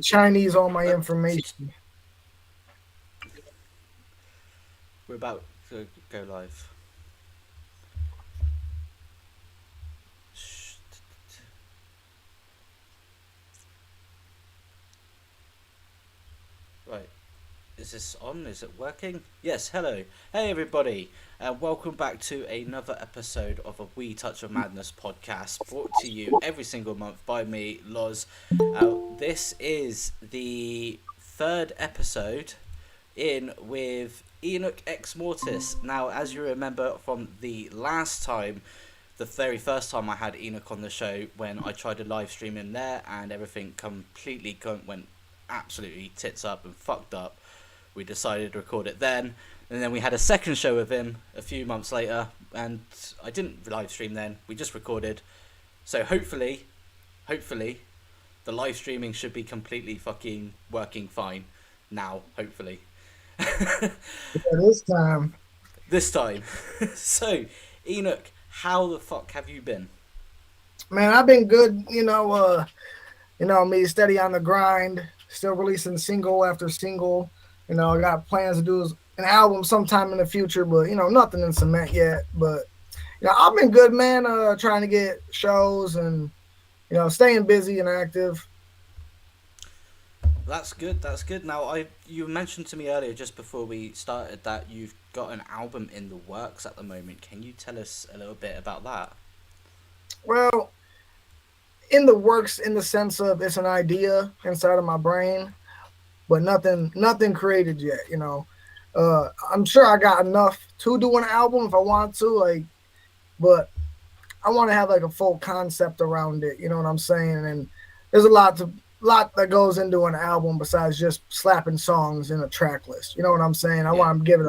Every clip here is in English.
Chinese all my information. We're about to go live. Right. Is this on? Is it working? Yes, hello. Hey, everybody. Welcome back to another episode of a Wee Touch of Madness podcast brought to you every single month by me, Loz. This is the third episode in with Enoch Xmortiz. Now, as you remember from the last time, the very first time I had Enoch on the show, when I tried to live stream him there and everything completely went absolutely tits up and fucked up, we decided to record it then. And then we had a second show with him a few months later, and I didn't live stream then, we just recorded. So hopefully, the live streaming should be completely fucking working fine now, hopefully. This time. This time. So, Enoch, how the fuck have you been? Man, I've been good, me steady on the grind, still releasing single after single. I got plans to do an album sometime in the future, but nothing in cement yet. But I've been good, man, trying to get shows and staying busy and active. That's good. Now, you mentioned to me earlier, just before we started, that you've got an album in the works at the moment. Can you tell us a little bit about that? Well, in the works, in the sense of it's an idea inside of my brain, but nothing created yet. I'm sure I got enough to do an album if I want to, but I want to have a full concept around it. You know what I'm saying? And there's a lot that goes into an album besides just slapping songs in a track list. You know what I'm saying? I want to give it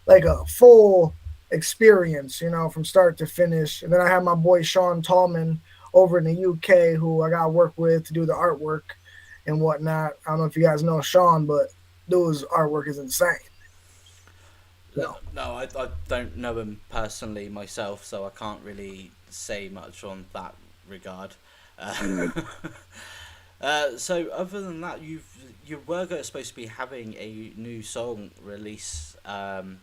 a full experience, from start to finish. And then I have my boy Sean Tallman over in the UK, who I got to work with to do the artwork and whatnot. I don't know if you guys know Sean, but dude's artwork is insane. No, I don't know him personally myself, so I can't really say much on that regard. So other than that, you were supposed to be having a new song release in,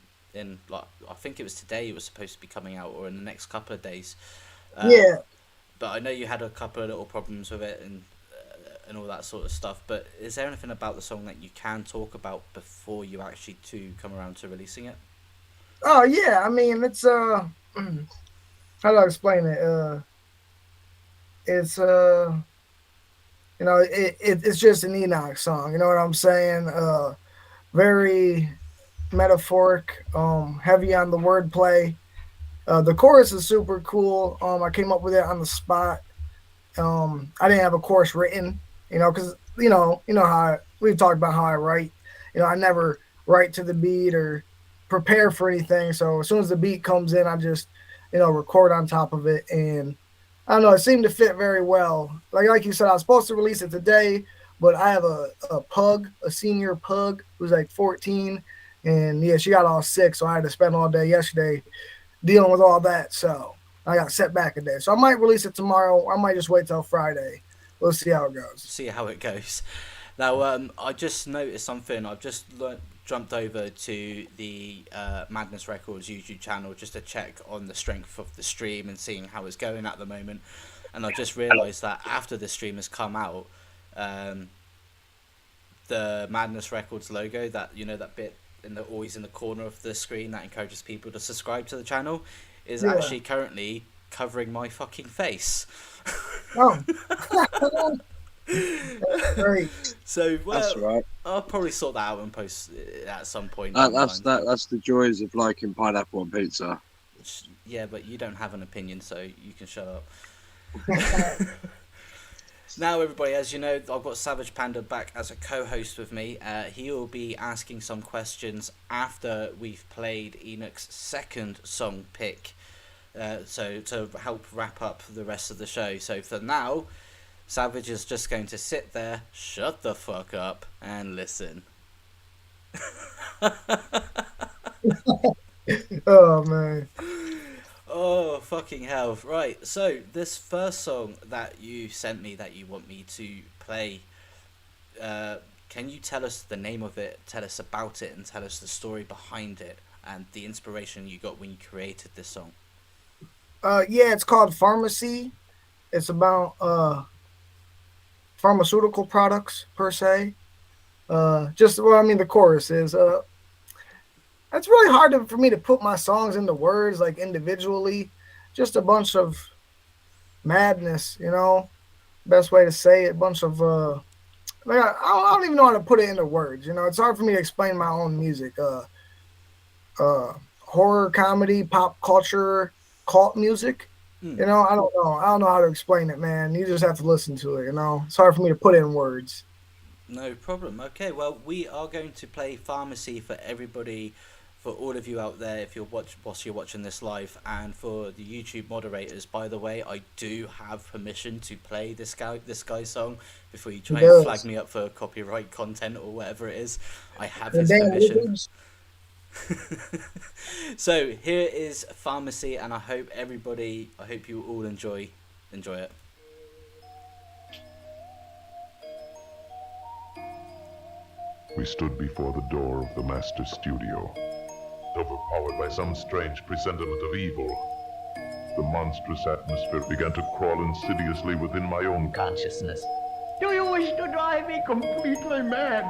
I think it was today. It was supposed to be coming out, or in the next couple of days. Yeah. But I know you had a couple of little problems with it and all that sort of stuff. But is there anything about the song that you can talk about before you actually come around to releasing it? Oh yeah, I mean it's how do I explain it? It's it's just an Enoch song. You know what I'm saying? Very metaphoric, heavy on the wordplay. The chorus is super cool. I came up with it on the spot. I didn't have a chorus written, because how we've talked about how I write. I never write to the beat or prepare for anything. So as soon as the beat comes in, I just record on top of it, and I don't know, it seemed to fit very well. Like you said, I was supposed to release it today, but I have a senior pug who's 14, and yeah, she got all sick, so I had to spend all day yesterday dealing with all that. So I got set back a day. So I might release it tomorrow. I might just wait till Friday. We'll see how it goes. Now, I just noticed something. I've just jumped over to the Madness Records YouTube channel just to check on the strength of the stream and seeing how it's going at the moment. And I just realised that after the stream has come out, the Madness Records logo, that that bit always in the corner of the screen that encourages people to subscribe to the channel, is actually currently covering my fucking face. Oh. Great. So that's right. I'll probably sort that out and post it at some point. That's the joys of liking pineapple on pizza. Yeah, but you don't have an opinion, so you can shut up. Now, everybody, as you know, I've got Savage Panda back as a co-host with me. He will be asking some questions after we've played Enoch's second song pick, so to help wrap up the rest of the show. So for now, Savage is just going to sit there, shut the fuck up, and listen. Oh, man. Oh, fucking hell. Right, so this first song that you sent me that you want me to play, can you tell us the name of it, tell us about it, and tell us the story behind it and the inspiration you got when you created this song? Yeah, it's called Pharmacy. It's about pharmaceutical products per se. Just well, I mean, the chorus is it's really hard for me to put my songs into words like individually. Just a bunch of madness, you know. Best way to say it. A bunch of like I don't even know how to put it into words. You know, it's hard for me to explain my own music. Horror, comedy, pop culture, cult music. You know, I don't know. I don't know how to explain it, man. You just have to listen to it. You know, it's hard for me to put it in words. No problem. Okay, well, we are going to play Pharmacy for everybody, for all of you out there, if you're whilst you're watching this live, and for the YouTube moderators. By the way, I do have permission to play this guy's song before you try and flag me up for copyright content or whatever it is. I have his permission. So here is Pharmacy, and I hope you all enjoy it. We stood before the door of the master studio, overpowered by some strange presentiment of evil. The monstrous atmosphere began to crawl insidiously within my own consciousness. Do you wish to drive me completely mad?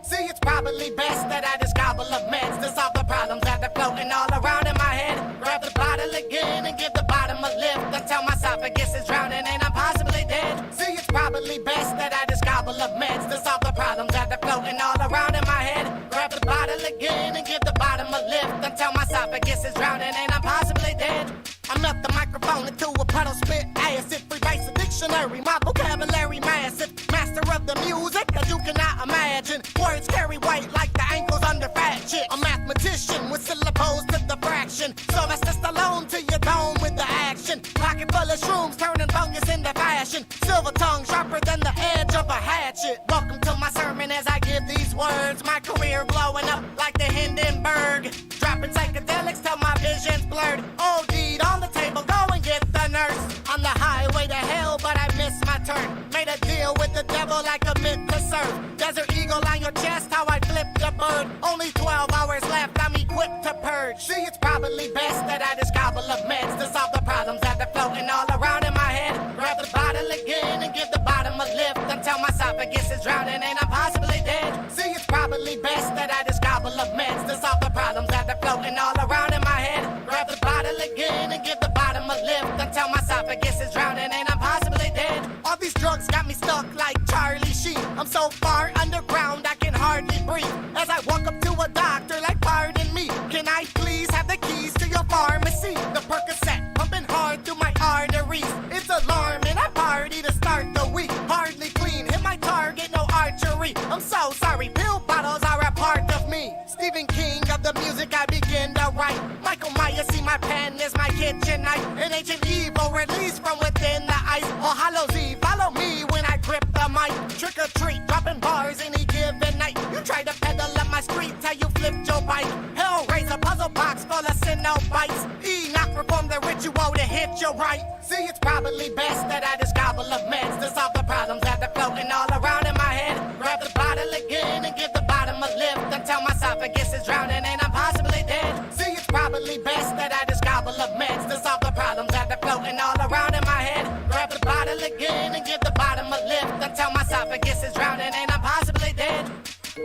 See, it's probably best that I just gobble up meds to solve the problems that are floating all around in my head. Grab the bottle again and give the bottom a lift until my esophagus is drowning and I'm possibly dead. See, it's probably best that I just gobble up meds to solve the problems that are floating all around in my head. Grab the bottle again and give the bottom a lift until my esophagus is drowning and I'm possibly dead. I melt the microphone into a puddle, spit acid, free base a dictionary, my vocabulary massive, master of the music that you cannot imagine. Words carry weight like the ankles under fat chicks. A mathematician with syllables to the fraction. Sylvester Stallone to your dome with the action. Pocket full of shrooms turning fungus into fashion. Silver tongue sharper than the edge of a hatchet. Welcome to my sermon as I give these words. My career blowing up like the Hindenburg. Dropping psychedelics till my vision's blurred. OD'd on the table, go and get the nurse. On the highway to hell, but I missed my turn. Made a deal with the devil like a myth to serve. Desert eagle on your chest, how I flipped a bird. Only 12 hours left, I'm equipped to purge. See, it's probably best that I just gobble up meds to solve the problems that are floating all around in my head. Grab the bottle again and give the bottom a lift until my esophagus is drowning and I'm possibly dead. See, it's probably best that I just gobble up meds to solve the problems that are floating all around in my head. Grab the bottle again and give the bottom a lift until my esophagus is drowning and I'm possibly dead. All these drugs got me stuck like Charlie Sheen. I'm so far underground I can hardly breathe. As I walk up to a doctor like, pardon me, can I please have the keys to your pharmacy? The Percocet pumping hard through my arteries. It's alarming, I party to start the week. Hardly clean, hit my target, no archery. I'm so sorry, pill bottles are a part of me. Stephen King of the music I begin to write. Michael Myers, see my pen is my kitchen knife. An ancient evil released from within the ice. All Hallows Eve, follow me when I grip the mic. Trick or treat, dropping bars any given night. You try to pedal up my street till you flipped your bike. Hellraiser puzzle box full of Cenobites. Enoch performed the ritual to hit you right. See, it's probably best that I just gobble up meds to solve the problems that are floating all around in my head. Grab the bottle again and give the bottom a lift until my esophagus is drowning and I'm possibly dead. See, it's probably best that I just gobble up meds to solve the problems that are floating all around in my head. Grab the bottle again and give the bottom a lift until my esophagus is drowning and I'm possibly dead.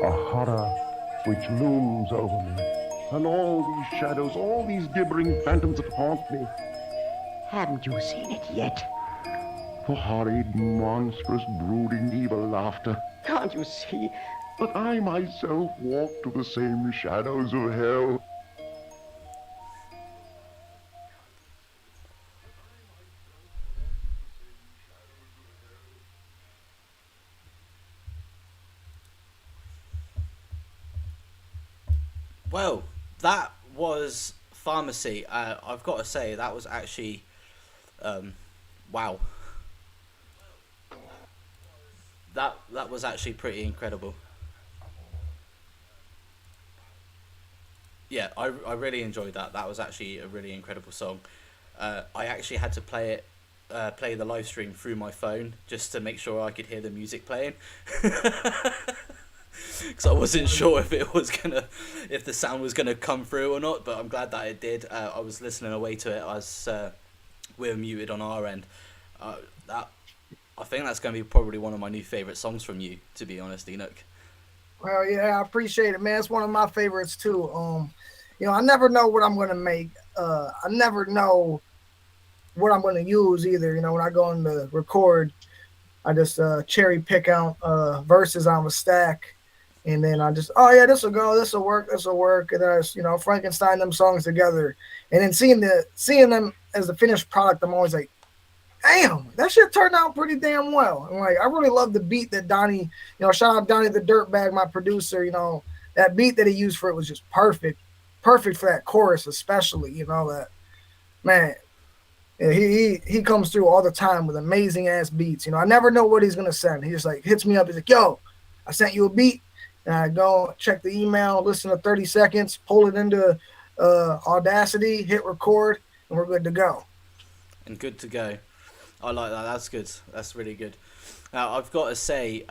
A horror which looms over me, and all these shadows, all these gibbering phantoms that haunt me. Haven't you seen it yet? The horrid, monstrous, brooding, evil laughter. Can't you see? But I myself walk to the same shadows of hell. Well, that was Pharmacy. I've got to say, that was actually, wow. That was actually pretty incredible. Yeah, I really enjoyed that. That was actually a really incredible song. I actually had to play it play the live stream through my phone just to make sure I could hear the music playing. Because I wasn't sure if if the sound was gonna come through or not, but I'm glad that it did. I was listening away to it as we're muted on our end. I think that's gonna be probably one of my new favorite songs from you, to be honest, Enoch. Well, yeah, I appreciate it, man. It's one of my favorites too. I never know what I'm gonna make. I never know what I'm gonna use either. When I go in to record, I just cherry pick out verses on a stack, and then I just, oh yeah, this will go, this will work, and then I just, Frankenstein them songs together, and then seeing them as the finished product, I'm always like, damn, that shit turned out pretty damn well. And like, I really love the beat that Donny, shout out Donny The Dirtbag, my producer. That beat that he used for it was just perfect for that chorus, especially. That man. Yeah, he comes through all the time with amazing ass beats. I never know what he's gonna send. He just like hits me up. He's like, "Yo, I sent you a beat," and I go check the email, listen to 30 seconds, pull it into Audacity, hit record, and we're good to go. And good to go. I like that. That's good. That's really good. Now I've got to say,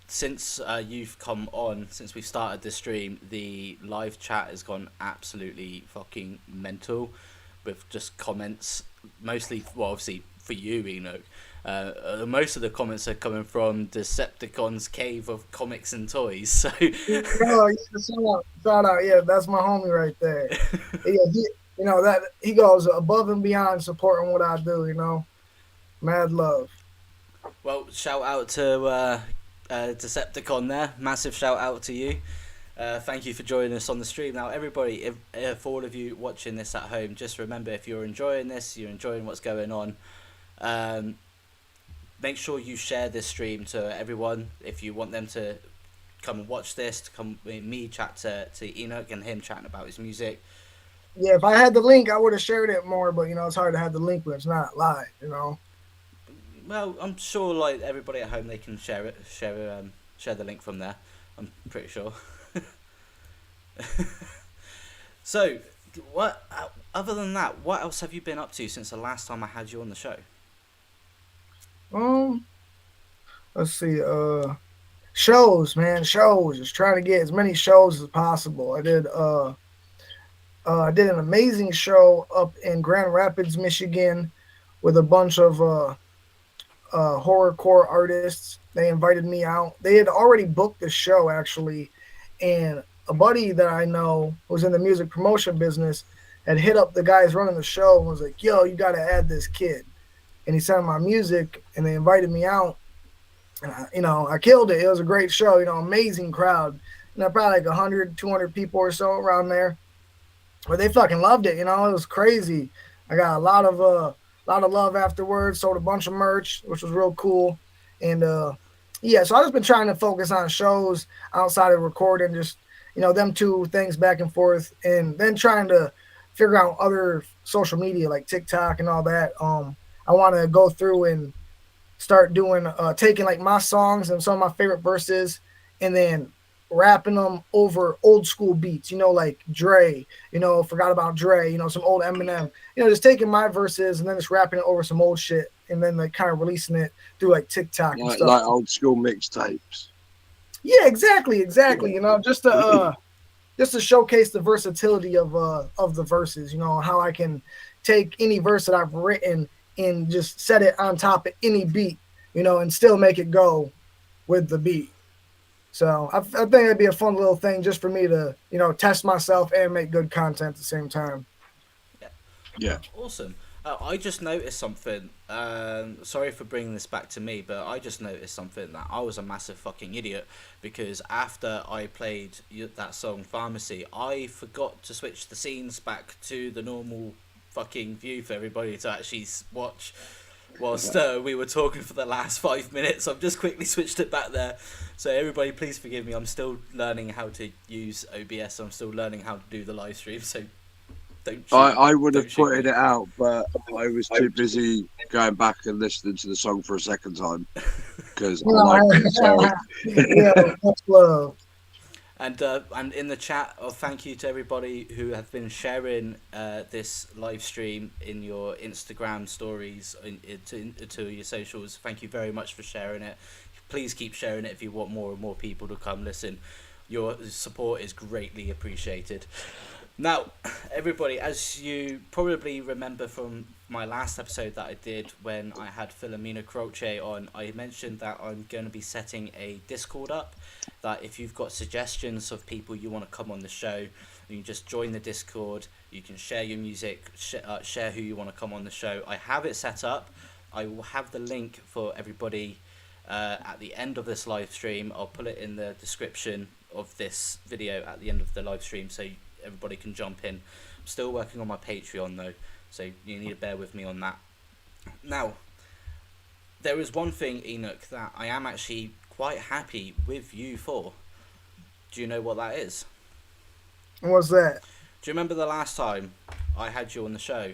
since you've come on, since we've started this stream, the live chat has gone absolutely fucking mental, with just comments, mostly, well, obviously for you, Enoch. Most of the comments are coming from Decepticon's Cave of Comics and Toys. So, shout out, yeah, that's my homie right there. Yeah, that he goes above and beyond supporting what I do. Mad love. Well, shout out to Decepticon there. Massive shout out to you. Thank you for joining us on the stream. Now, everybody, if all of you watching this at home, just remember, if you're enjoying this, you're enjoying what's going on, make sure you share this stream to everyone. If you want them to come and watch this, to come with me chat to Enoch and him chatting about his music. Yeah, if I had the link, I would have shared it more, but it's hard to have the link when it's not live. Well, I'm sure like everybody at home, they can share the link from there. I'm pretty sure. So, what? Other than that, what else have you been up to since the last time I had you on the show? Let's see. Shows, man. Shows. Just trying to get as many shows as possible. I did an amazing show up in Grand Rapids, Michigan, with a bunch of horrorcore artists. They invited me out. They had already booked the show, actually, and a buddy that I know who's in the music promotion business had hit up the guys running the show and was like, "Yo, you got to add this kid." And he sent my music, and they invited me out. And I killed it. It was a great show. Amazing crowd. Probably like 100, 200 people or so around there. But they fucking loved it. It was crazy. I got a lot of love afterwards. Sold a bunch of merch, which was real cool. And yeah, so I've just been trying to focus on shows outside of recording, just them two things back and forth, and then trying to figure out other social media like TikTok and all that. I want to go through and start doing taking like my songs and some of my favorite verses, and then rapping them over old school beats, like Dre, Forgot About Dre, some old Eminem, just taking my verses and then just rapping it over some old shit, and then like kind of releasing it through like TikTok and stuff. Like old school mixtapes. Yeah, exactly. Just to showcase the versatility of the verses, how I can take any verse that I've written and just set it on top of any beat, and still make it go with the beat. So I think it'd be a fun little thing just for me to, test myself and make good content at the same time. Yeah. Awesome. I just noticed something. Sorry for bringing this back to me, but I just noticed something that I was a massive fucking idiot, because after I played that song Pharmacy, I forgot to switch the scenes back to the normal fucking view for everybody to actually watch whilst we were talking for the last 5 minutes. I've just quickly switched it back there. So everybody, please forgive me. I'm still learning how to use OBS. I'm still learning how to do the live stream. So I would have pointed it out, but I was too busy going back and listening to the song for a second time because I like it. So. Yeah, that's love. And in the chat, thank you to everybody who have been sharing this live stream in your Instagram stories, to your socials. Thank you very much for sharing it. Please keep sharing it if you want more and more people to come listen. Your support is greatly appreciated. Now, everybody, as you probably remember from my last episode that I did when I had Philomena Croce on, I mentioned that I'm going to be setting a Discord up, that if you've got suggestions of people you want to come on the show, you can just join the Discord, you can share your music, share who you want to come on the show. I have it set up. I will have the link for everybody at the end of this live stream. I'll put it in the description of this video at the end of the live stream so everybody can jump in. I'm still working on my Patreon though, so you need to bear with me on that. Now, there is one thing, Enoch, that I am actually quite happy with you for. Do you know what that is? What's that? Do you remember the last time I had you on the show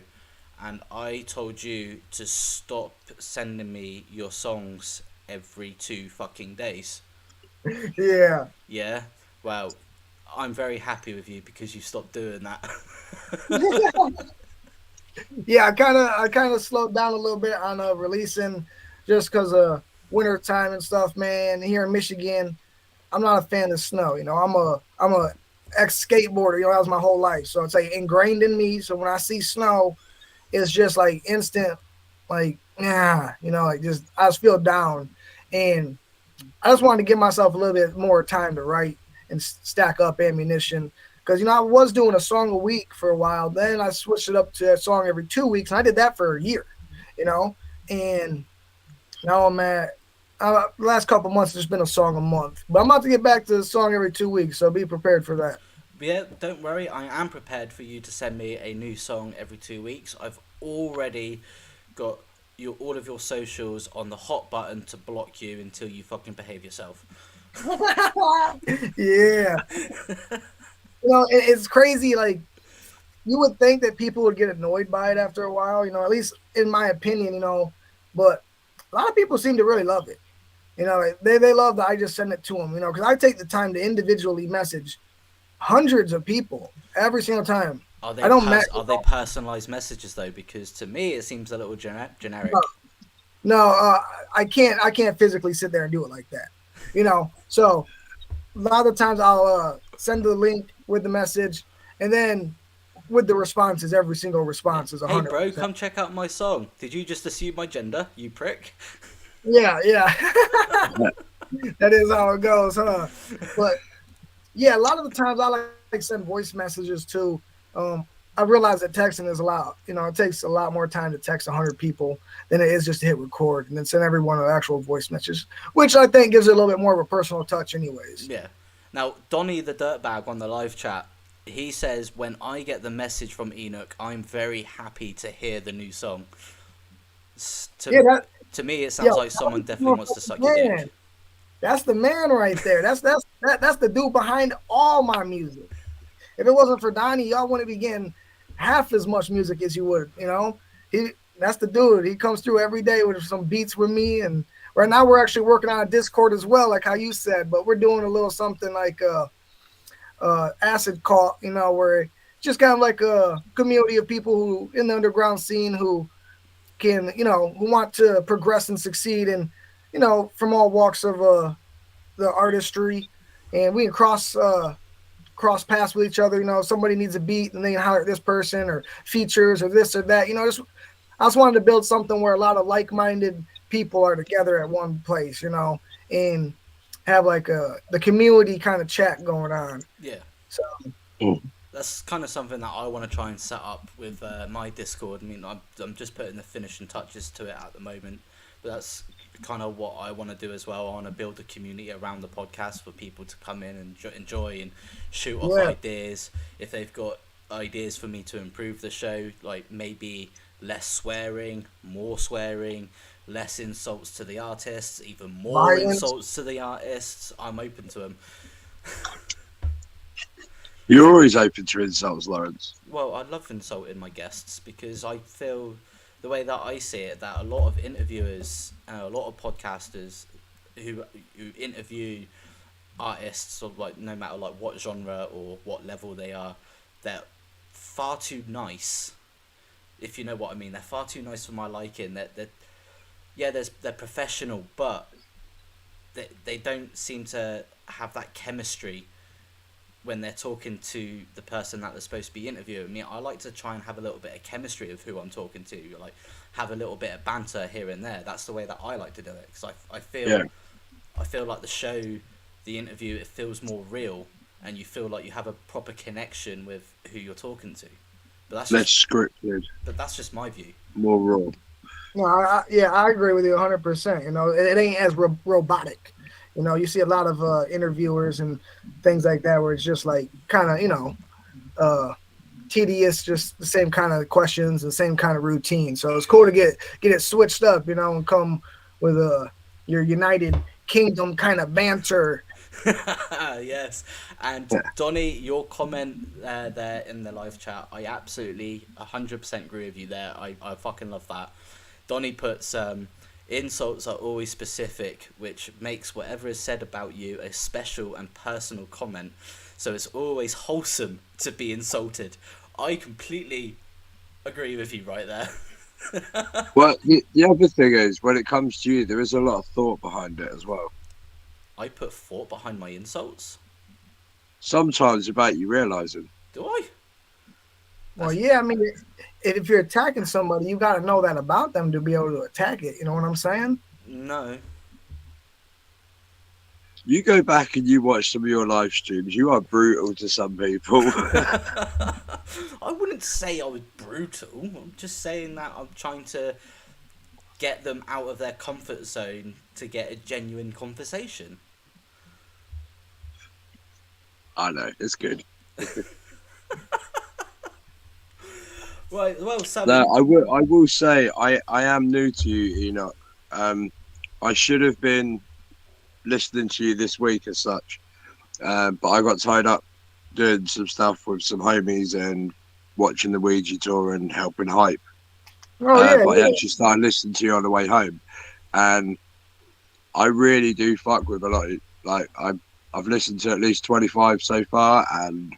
and I told you to stop sending me your songs every 2 fucking days? Yeah. Yeah? Well, I'm very happy with you because you stopped doing that. Yeah, I kind of slowed down a little bit on releasing, just because of winter time and stuff, man. Here in Michigan, I'm not a fan of snow. You know, I'm a ex skateboarder. You know, that was my whole life, so it's like ingrained in me. So when I see snow, it's just like instant, like you know, like just I just feel down, and I just wanted to give myself a little bit more time to write and stack up ammunition. Because, you know, I was doing a song a week for a while. Then I switched it up to a song every 2 weeks. And I did that for a year, you know. And now I'm at, the last couple months, there's been a song a month. But I'm about to get back to the song every 2 weeks. So be prepared for that. Yeah, don't worry. I am prepared for you to send me a new song every 2 weeks. I've already got all of your socials on the hot button to block you until you fucking behave yourself. Yeah. You know, it's crazy. Like, you would think that people would get annoyed by it after a while, you know, at least in my opinion, you know, but a lot of people seem to really love it. You know, they love that I just send it to them, you know, because I take the time to individually message hundreds of people every single time. Are they are they personalized messages though? Because to me it seems a little generic. No, I can't physically sit there and do it like that, you know. So a lot of the times I'll send the link with the message, and then with the responses, every single response is 100%. Hey bro, come check out my song. Did you just assume my gender, you prick? Yeah. That is how it goes, huh? But yeah, a lot of the times I like send voice messages too. I realize that texting is a lot, you know, it takes a lot more time to text 100 people than it is just to hit record and then send everyone an actual voice message, which I think gives it a little bit more of a personal touch anyways. Yeah. Now, Donny The Dirtbag on the live chat, he says, when I get the message from Enoch, I'm very happy to hear the new song. To me, it sounds like someone definitely wants to suck your dick. That's the man right there. That's the dude behind all my music. If it wasn't for Donnie, y'all wouldn't be getting half as much music as you would, you know? That's the dude. He comes through every day with some beats with me, and right now we're actually working on a Discord as well, like how you said, but we're doing a little something like acid cult, you know, where just kind of like a community of people who in the underground scene who can, you know, who want to progress and succeed, and, you know, from all walks of the artistry, and we can cross paths with each other. You know, if somebody needs a beat and they can hire this person or features or this or that, you know, I just wanted to build something where a lot of like-minded people are together at one place, you know, and have like the community kind of chat going on. Yeah. So that's kind of something that I want to try and set up with my Discord. I mean, I'm just putting the finishing touches to it at the moment, but that's kind of what I want to do as well. I want to build a community around the podcast for people to come in and enjoy and shoot off ideas. If they've got ideas for me to improve the show, like maybe less swearing, more swearing, less insults to the artists, even more insults to the artists, I'm open to them. You're always open to insults, Lawrence. Well, I love insulting my guests because I feel the way that I see it, that a lot of interviewers, a lot of podcasters who interview artists, or like no matter like what genre or what level they are, they're far too nice. If you know what I mean, they're far too nice for my liking. They're professional, but they don't seem to have that chemistry when they're talking to the person that they're supposed to be interviewing. Me, I like to try and have a little bit of chemistry of who I'm talking to, like have a little bit of banter here and there. That's the way that I like to do it, because I feel like the show, the interview, it feels more real, and you feel like you have a proper connection with who you're talking to. But that's less scripted. But that's just my view. More raw. No, I agree with you 100%. You know, it ain't as robotic. You know, you see a lot of interviewers and things like that where it's just like kind of, you know, tedious, just the same kind of questions, the same kind of routine. So it's cool to get it switched up, you know, and come with your United Kingdom kind of banter. Yes. And Donny, your comment there in the live chat, I absolutely 100% agree with you there. I fucking love that. Donny puts insults are always specific, which makes whatever is said about you a special and personal comment, so it's always wholesome to be insulted. I completely agree with you right there. Well, the other thing is, when it comes to you, there is a lot of thought behind it as well. I put thought behind my insults? Sometimes about you realising. Do I? Well, yeah, I mean, if you're attacking somebody, you got to know that about them to be able to attack it. You know what I'm saying? No. You go back and you watch some of your live streams, you are brutal to some people. I wouldn't say I was brutal. I'm just saying that I'm trying to get them out of their comfort zone to get a genuine conversation. I know, it's good. Right, well, Sam. No, I will say I am new to you, Enoch. I should have been listening to you this week as such, but I got tied up doing some stuff with some homies and watching the Ouija tour and helping hype. Oh, yeah. But I actually started listening to you on the way home, and I really do fuck with a lot. Like I've listened to at least 25 so far, and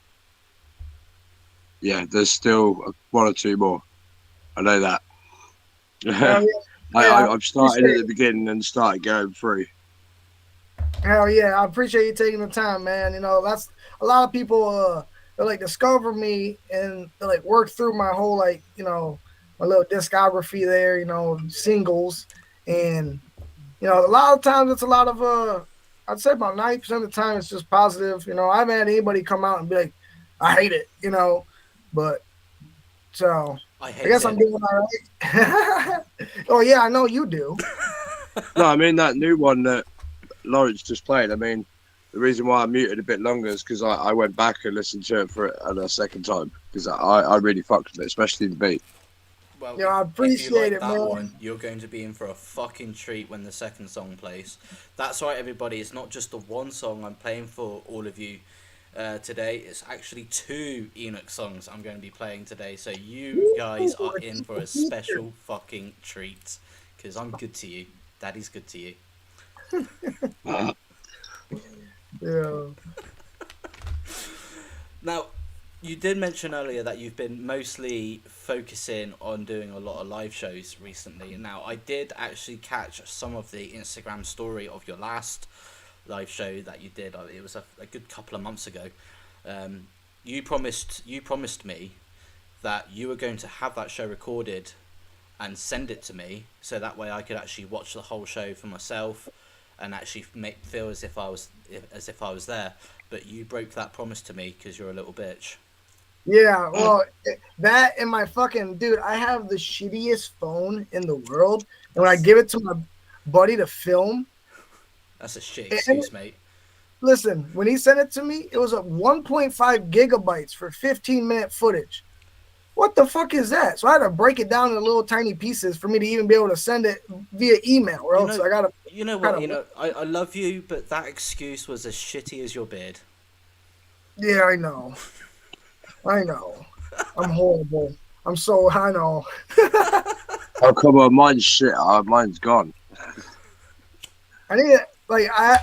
yeah, there's still one or two more. I know that. I've started at the beginning and started going through. Hell yeah, I appreciate you taking the time, man. You know, that's a lot of people they like discover me and they like work through my whole, like, you know, my little discography there, you know, singles. And, you know, a lot of times it's a lot of I'd say about 90% of the time it's just positive. You know, I haven't had anybody come out and be like, I hate it, you know. But so I guess I'm doing all right. Oh yeah, I know you do. No, I mean that new one that Lawrence just played. I mean, the reason why I muted a bit longer is because I went back and listened to it for a second time because I really fucked with it, especially the beat. Well, yeah, I appreciate it, man. One, you're going to be in for a fucking treat when the second song plays. That's right, everybody. It's not just the one song I'm playing for all of you. Today it's actually 2 Enoch songs I'm going to be playing today, so you guys are in for a special fucking treat because I'm good to you. Daddy's good to you. Yeah. Now, you did mention earlier that you've been mostly focusing on doing a lot of live shows recently. Now, I did actually catch some of the Instagram story of your last live show that you did. It was a good couple of months ago. You promised me that you were going to have that show recorded and send it to me, so that way I could actually watch the whole show for myself and actually feel as if I was there. But you broke that promise to me because you're a little bitch. Yeah, well, that and my fucking dude, I have the shittiest phone in the world, and when I give it to my buddy to film. That's a shit excuse, mate. Listen, when he sent it to me, it was a 1.5 gigabytes for 15-minute footage. What the fuck is that? So I had to break it down into little tiny pieces for me to even be able to send it via email, or else I gotta. You know what? I love you, but that excuse was as shitty as your beard. Yeah, I know. I'm horrible. I know. Oh come on, mine's shit. Mine's gone. I need like I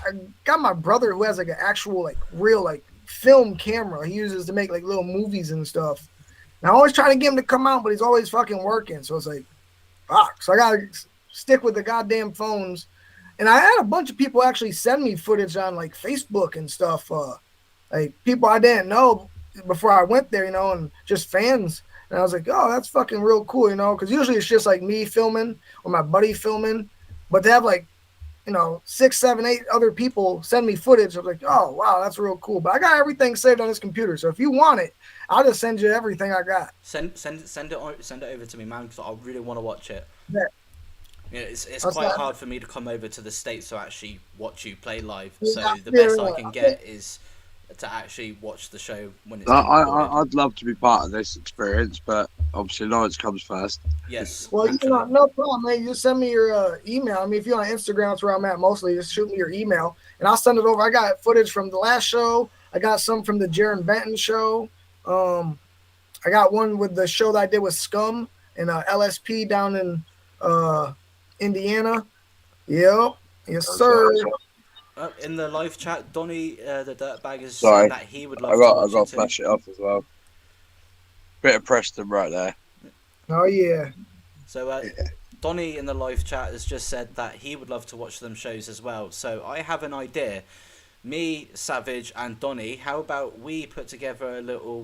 got my brother who has like an actual like real like film camera he uses to make like little movies and stuff. And I always try to get him to come out, but he's always fucking working. So it's like, fuck. So I gotta stick with the goddamn phones. And I had a bunch of people actually send me footage on like Facebook and stuff. Like people I didn't know before I went there, you know, and just fans. And I was like, oh, that's fucking real cool, you know, because usually it's just like me filming or my buddy filming. But they have like, you know, 6, 7, 8 other people send me footage. I was like, oh, wow, that's real cool. But I got everything saved on this computer. So if you want it, I'll just send you everything I got. Send it over to me, man, because I really want to watch it. Yeah. You know, it's quite hard for me to come over to the States to actually watch you play live. So Yeah, the best I can get is to actually watch the show when it's I'd love to be part of this experience, but obviously Lawrence comes first. Yes. Well, you know, no problem, man. You send me your email. I mean, if you're on Instagram, that's where I'm at mostly. Just shoot me your email, and I'll send it over. I got footage from the last show. I got some from the Jaron Benton show. I got one with the show that I did with Scum and LSP down in Indiana. Yep. Yes, sir. In the live chat, Donny the Dirtbag is saying that he would love to watch I got to flash it off as well. Bit of Preston right there. Oh, yeah. So Donny in the live chat has just said that he would love to watch them shows as well. So I have an idea. Me, Savage, and Donny, how about we put together a little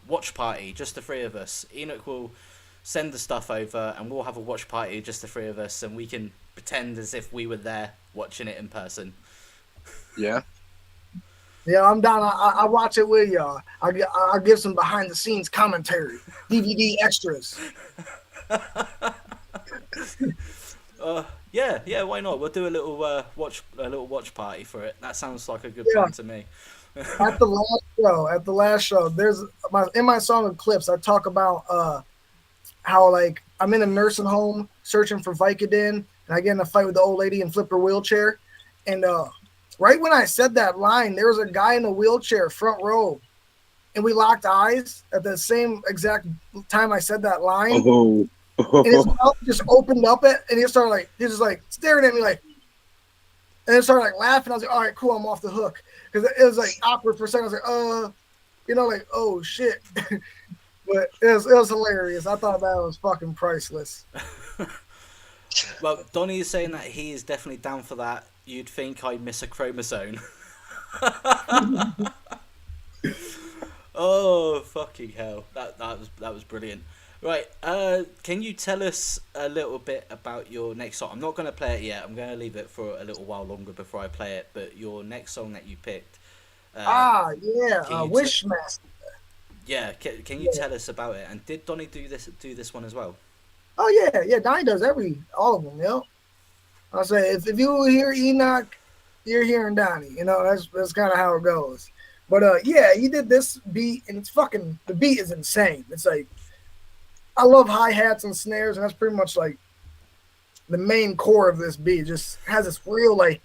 watch party, just the three of us? Enoch will send the stuff over and we'll have a watch party, just the three of us, and we can pretend as if we were there watching it in person. Yeah. Yeah, I'm down. I watch it with y'all. I'll give some behind the scenes commentary, DVD extras. Yeah, why not? We'll do a little watch party for it. That sounds like a good plan to me. At the last show, there's in my song Eclipse, I talk about how like I'm in a nursing home searching for Vicodin, and I get in a fight with the old lady and flip her wheelchair, and right when I said that line, there was a guy in a wheelchair front row, and we locked eyes at the same exact time I said that line. Oh. And his mouth just opened up and he started like, he was just like staring at me like, and then started like laughing. I was like, all right, cool, I'm off the hook. Because it was like awkward for a second. I was like, you know, like, oh shit. But it was hilarious. I thought that was fucking priceless. Well, Donny is saying that he is definitely down for that. You'd think I'd miss a chromosome. Oh, fucking hell. That was brilliant. Right, can you tell us a little bit about your next song? I'm not going to play it yet. I'm going to leave it for a little while longer before I play it. But your next song that you picked. Wishmaster. Yeah, can you tell us about it? And did Donny do this one as well? Oh yeah. Donny does all of them. Yo, I'll say if you hear Enoch, you're hearing Donny. You know that's kind of how it goes. But yeah, he did this beat, and it's fucking the beat is insane. It's like. I love hi-hats and snares, and that's pretty much like the main core of this beat. It just has this real like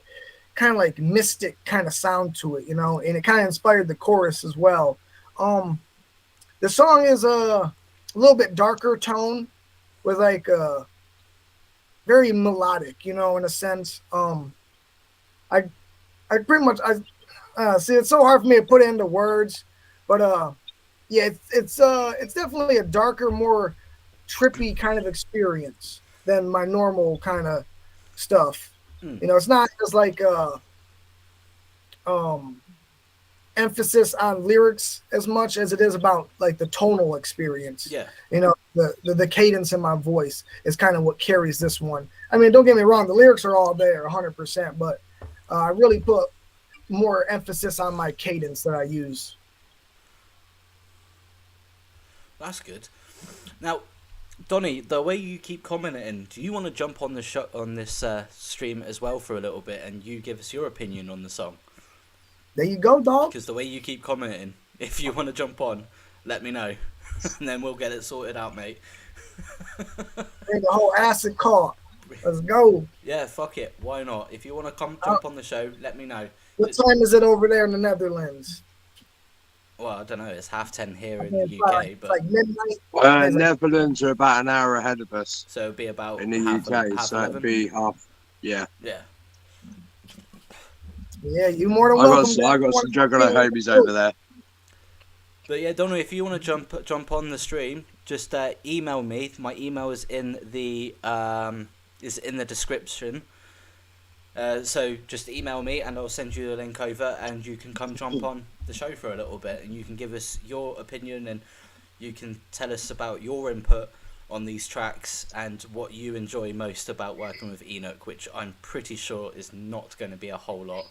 kind of like mystic kind of sound to it, you know, and it kind of inspired the chorus as well. The song is a little bit darker tone with like very melodic, you know, in a sense. I pretty much see it's so hard for me to put it into words, but yeah, it's definitely a darker, more trippy kind of experience than my normal kind of stuff. You know, it's not just like emphasis on lyrics as much as it is about like the tonal experience. Yeah. You know, the cadence in my voice is kind of what carries this one. I mean, don't get me wrong, the lyrics are all there 100%, but I really put more emphasis on my cadence that I use. That's good. Now, Donny, the way you keep commenting, do you want to jump on the on this stream as well for a little bit, and you give us your opinion on the song? There you go, dog. Because the way you keep commenting, if you want to jump on, let me know, and then we'll get it sorted out, mate. Bring the whole acid car. Let's go. Yeah, fuck it. Why not? If you want to jump on the show, let me know. What time is it over there in the Netherlands? Well, I don't know. It's 10:30 here in the UK, but like midnight. Netherlands are about an hour ahead of us. So it'd be about in the UK. So 11. it'd be half. Yeah. Yeah. Yeah, you more than I got welcome. I got some juggalo homies over there. But yeah, Donny, if you want to jump on the stream, just email me. My email is in the description. So just email me and I'll send you the link over, and you can come jump on the show for a little bit, and you can give us your opinion, and you can tell us about your input on these tracks and what you enjoy most about working with Enoch, which I'm pretty sure is not going to be a whole lot.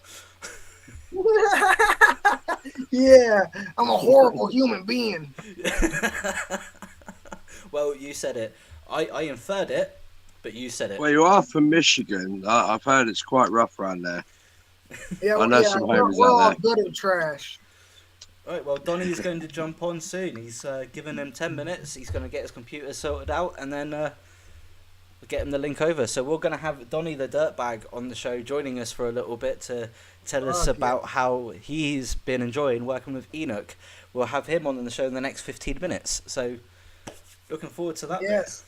Yeah, I'm a horrible human being. Well, you said it. I inferred it, but you said it. Well, you are from Michigan. I've heard it's quite rough around there. Yeah, I know some homies we're out all there. good at trash. Right, well, Donny's going to jump on soon. He's given him 10 minutes. He's going to get his computer sorted out, and then we'll get him the link over. So we're going to have Donny the Dirtbag on the show, joining us for a little bit to tell us about how he's been enjoying working with Enoch. We'll have him on the show in the next 15 minutes. So looking forward to that. Yes.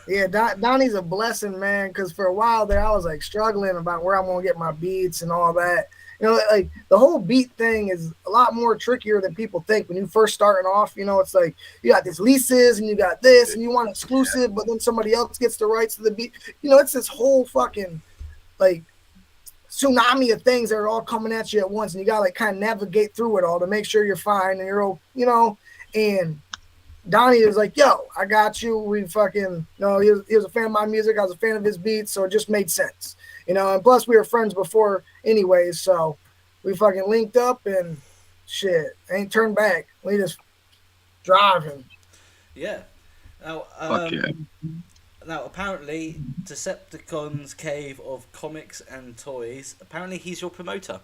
Yeah, Donnie's a blessing, man, because for a while there I was like struggling about where I'm going to get my beats and all that. You know, like the whole beat thing is a lot more trickier than people think when you first starting off. You know, it's like you got these leases and you got this and you want exclusive, but then somebody else gets the rights to the beat. You know, it's this whole fucking like tsunami of things that are all coming at you at once, and you got to like kind of navigate through it all to make sure you're fine and you're, you know, and Donnie was like, yo, I got you. We fucking, you know, he was a fan of my music. I was a fan of his beats, so it just made sense. You know, and plus we were friends before anyways, so we fucking linked up and shit, ain't turned back. We just driving. Yeah. Now, Yeah. Now, apparently, Decepticon's Cave of Comics and Toys, apparently he's your promoter.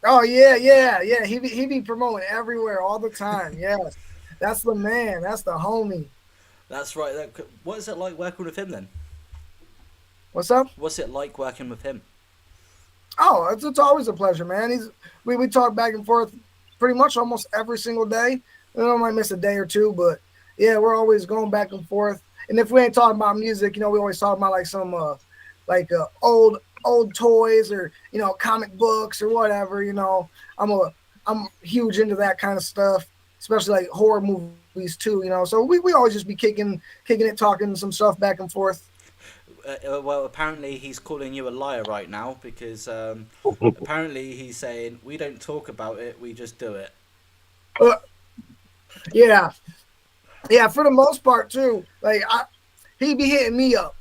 Oh, yeah. He be promoting everywhere all the time, yes. That's the man. That's the homie. That's right. What is it like working with him then? What's up? What's it like working with him? Oh, it's always a pleasure, man. We talk back and forth pretty much almost every single day. You know, I might miss a day or two, but yeah, we're always going back and forth. And if we ain't talking about music, you know, we always talk about like some old toys or, you know, comic books or whatever. You know, I'm huge into that kind of stuff, especially like horror movies too. You know, so we always just be kicking it, talking some stuff back and forth. Well, apparently he's calling you a liar right now because apparently he's saying we don't talk about it, we just do it. Yeah, for the most part too. Like he be hitting me up,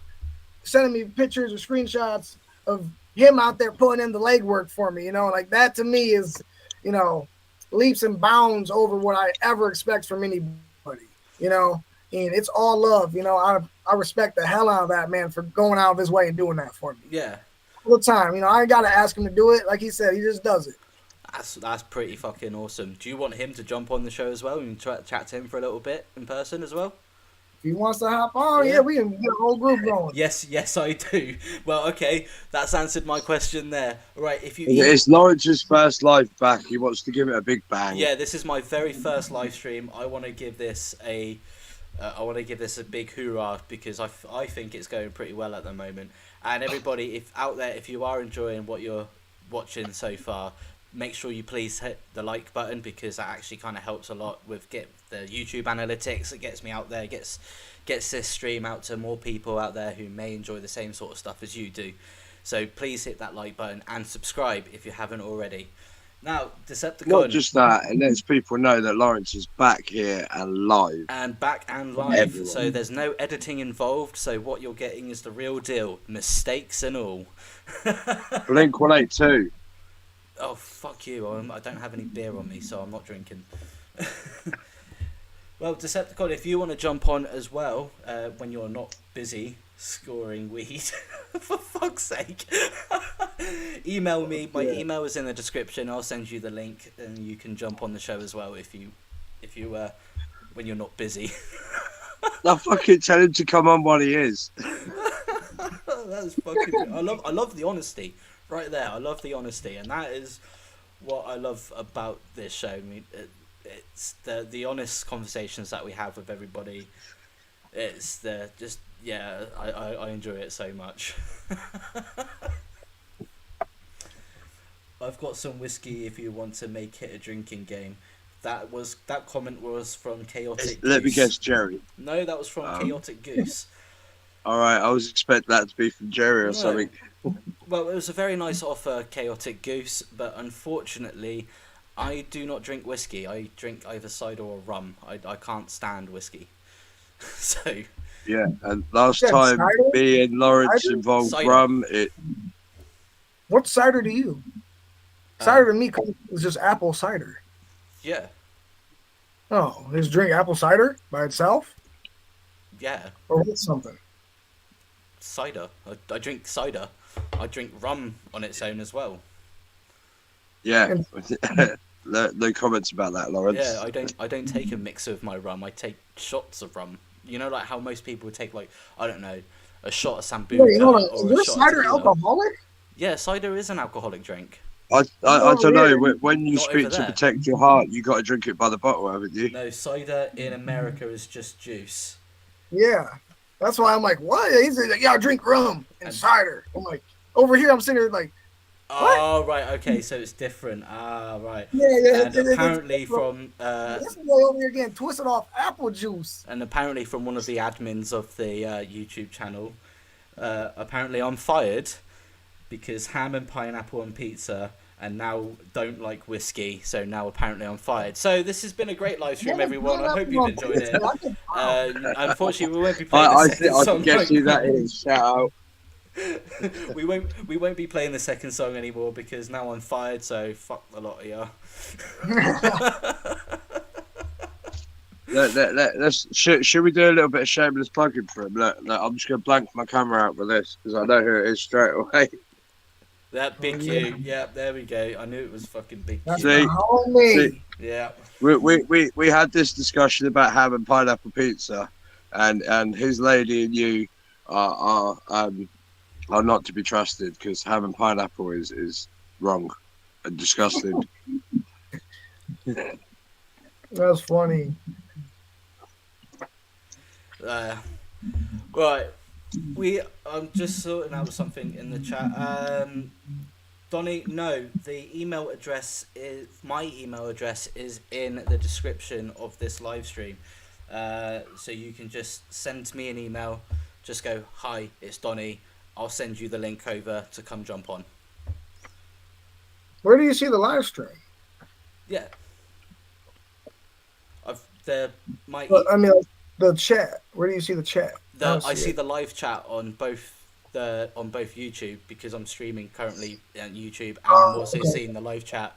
sending me pictures or screenshots of him out there putting in the legwork for me. You know, like that to me is, you know, leaps and bounds over what I ever expect from anybody. You know. And it's all love, you know. I respect the hell out of that man for going out of his way and doing that for me. Yeah. All the time, you know. I ain't gotta ask him to do it. Like he said, he just does it. That's pretty fucking awesome. Do you want him to jump on the show as well and chat to him for a little bit in person as well? If he wants to hop on, yeah, we can get a whole group going. Yes, I do. Well, okay, that's answered my question there. Right, It's Lawrence's first live back. He wants to give it a big bang. Yeah, this is my very first live stream. I want to give this a big hoorah because I think it's going pretty well at the moment. And everybody, if you are enjoying what you're watching so far, make sure you please hit the like button because that actually kind of helps a lot with get the YouTube analytics. It gets me out there, gets this stream out to more people out there who may enjoy the same sort of stuff as you do. So please hit that like button and subscribe if you haven't already. Now, Decepticon. Not just that, it lets people know that Lawrence is back here and live. Everyone. So there's no editing involved. So what you're getting is the real deal, mistakes and all. Blink 182. Oh, fuck you. I don't have any beer on me, so I'm not drinking. Well, Decepticon, if you want to jump on as well when you're not busy scoring weed, for fuck's sake, email me. My email is in the description. I'll send you the link, and you can jump on the show as well if you when you're not busy. I'll fucking tell him to come on while he is. That's fucking. I love the honesty right there. I love the honesty, and that is what I love about this show. I mean, it's the honest conversations that we have with everybody. It's I enjoy it so much. I've got some whiskey if you want to make it a drinking game. That comment was from Chaotic Let me Goose. guess, Jerry. No, that was from Chaotic Goose. All right, I was expecting that to be from Jerry or something. Well, it was a very nice offer, Chaotic Goose, but unfortunately, I do not drink whiskey. I drink either cider or rum. I can't stand whiskey. So. Yeah, and last time cider? me and Lawrence Cider? involved Cider. rum, What's cider to you? Cider to me is just apple cider. Yeah. Oh, just drink apple cider by itself? Yeah. Or with something? Cider. I drink cider. I drink rum on its own as well. yeah. No comments about that, Lawrence. Yeah, I don't take a mix of my rum. I take shots of rum. You know, like how most people would take, like, I don't know, a shot of Sambuca Wait, hold on. or Is a your shot cider of tequila. alcoholic? Yeah, cider is an alcoholic drink. I don't know. When you Not speak over to there. protect your heart, you got to drink it by the bottle, haven't you? No, cider in America is just juice. Yeah. That's why I'm like, what? He's like, yeah, I drink rum and cider. I'm like, over here, I'm sitting there like, what? Oh, right, okay, so it's different. Ah, right. Yeah. And apparently from This boy over here getting twisted off apple juice. and apparently from one of the admins of the YouTube channel, apparently I'm fired because ham and pineapple on pizza and now don't like whiskey, so now apparently I'm fired. So this has been a great live stream, everyone. I hope you've enjoyed it. Unfortunately, we won't be playing the second I song. can guess you that is. Shout out. we won't be playing the second song anymore because now I'm fired, so fuck a lot of you. Should we do a little bit of shameless plugging for him? Look, I'm just going to blank my camera out with this because I know who it is straight away. That Big Q, yeah, there we go. I knew it was fucking Big Q. See? Homie. Yeah. We had this discussion about ham and pineapple pizza, and his lady and you are not to be trusted because ham and pineapple is wrong and disgusting. That's funny. Right. I'm just sorting out something in the chat. Donny, no, my email address is in the description of this live stream. So you can just send me an email. Just go, hi, it's Donny. I'll send you the link over to come jump on. Where do you see the live stream? Yeah. The chat. Where do you see the chat? I see the live chat on both YouTube because I'm streaming currently on YouTube, and I'm also seeing the live chat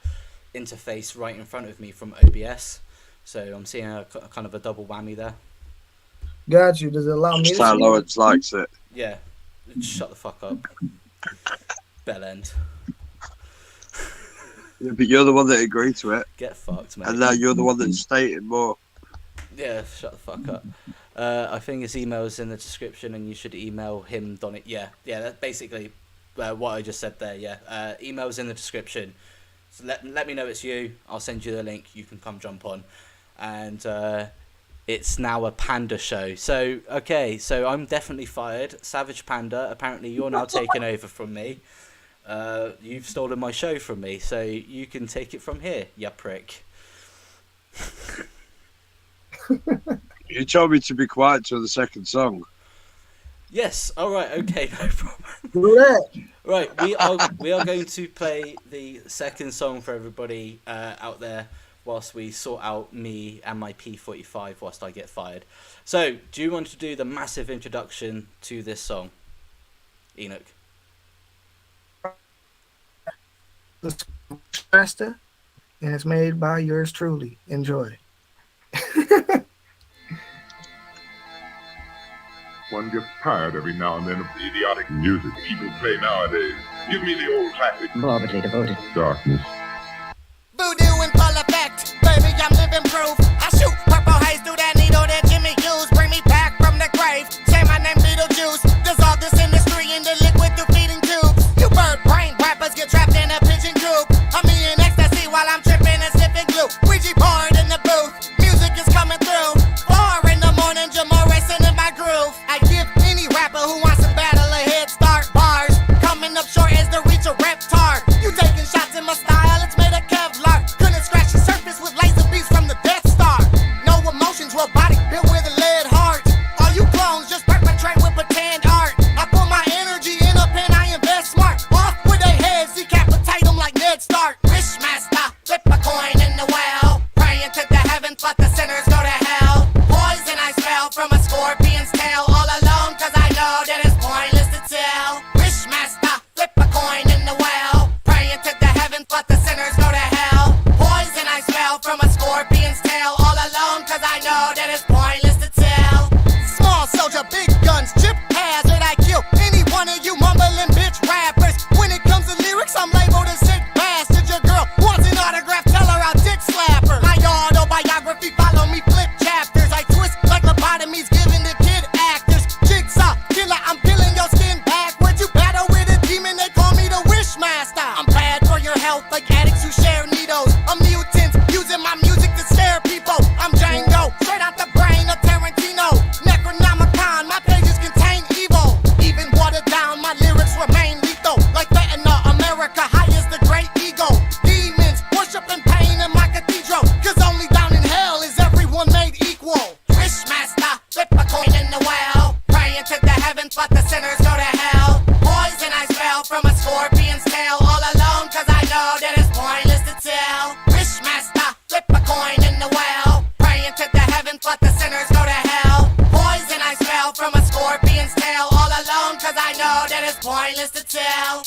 interface right in front of me from OBS. So I'm seeing a kind of a double whammy there. Got you. Does it allow me Just to how see? Lawrence likes it. Yeah. Shut the fuck up. Bell end. Yeah, but you're the one that agreed to it, Get fucked, mate. and now you're the one that's stating more. Yeah, shut the fuck up. I think his email is in the description, and you should email him, Donny. Yeah, that's basically what I just said there. Yeah, email's in the description. So let me know it's you. I'll send you the link. You can come jump on, and it's now a Panda show. So so I'm definitely fired. Savage Panda. Apparently, you're now taking over from me. You've stolen my show from me, so you can take it from here, you prick. You told me to be quiet till the second song. Yes. All right. Okay. No problem. Do that. Right. We are going to play the second song for everybody out there whilst we sort out me and my P45 whilst I get fired. So, do you want to do the massive introduction to this song, Enoch? The master, and it's made by yours truly. Enjoy. One gets tired every now and then of the idiotic music people play nowadays. Give me the old classic. Morbidly devoted. Darkness. Voodoo in full effect, baby, I'm living proof. I shoot purple haze through that needle that Jimmy used. Bring me back from the grave. Say my name Beetlejuice. Dissolve this industry in the liquid through feeding tubes. You bird brain rappers get trapped in a pigeon coop. I'm in ecstasy while I'm tripping and sniffing glue. Ouija board in the booth. Music is coming through. 4 in the morning, Jamal racing in my groove. I give any rapper who wants to battle a head start. Bars coming up short as the reach a reptar. You taking shots in my addicts who share needles. I'm mutants, using my music to scare people. I'm Django, straight out the brain of Tarantino. Necronomicon, my pages contain evil. Even watered down, my lyrics remain lethal. Like fentanyl, America high as the great ego. Demons, worshiping pain in my cathedral. Cause only down in hell is everyone made equal. Wishmaster, flip a coin in the well. Praying to the heavens, but the sinners go to hell. Poison I smell from a scorpion's tail. All alone, cause I know that it's pointless to tell. Wishmaster, flip a coin in the well. Praying to the heavens, but the sinners go to hell. Poison I smell from a scorpion's tail. All alone, cause I know that it's pointless to tell.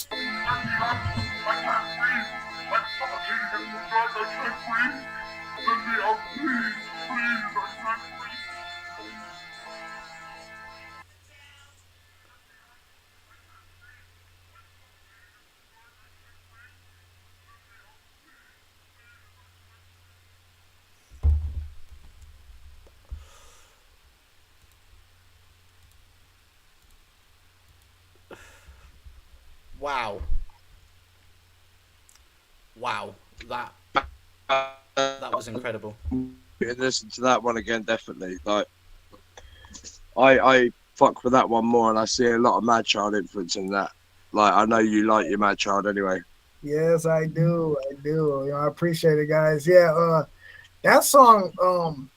Wow. Wow. That was incredible. Listen to that one again, definitely. Like, I fuck with that one more, and I see a lot of Mad Child influence in that. Like, I know you like your Mad Child anyway. Yes, I do. I appreciate it, guys. Yeah, that song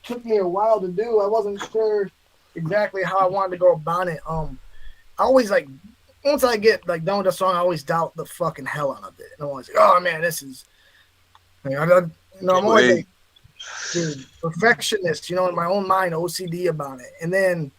took me a while to do. I wasn't sure exactly how I wanted to go about it. I always once I get done with the song, I always doubt the fucking hell out of it. And I'm always like, oh man, this is. I'm always dude, perfectionist, in my own mind, OCD about it. And then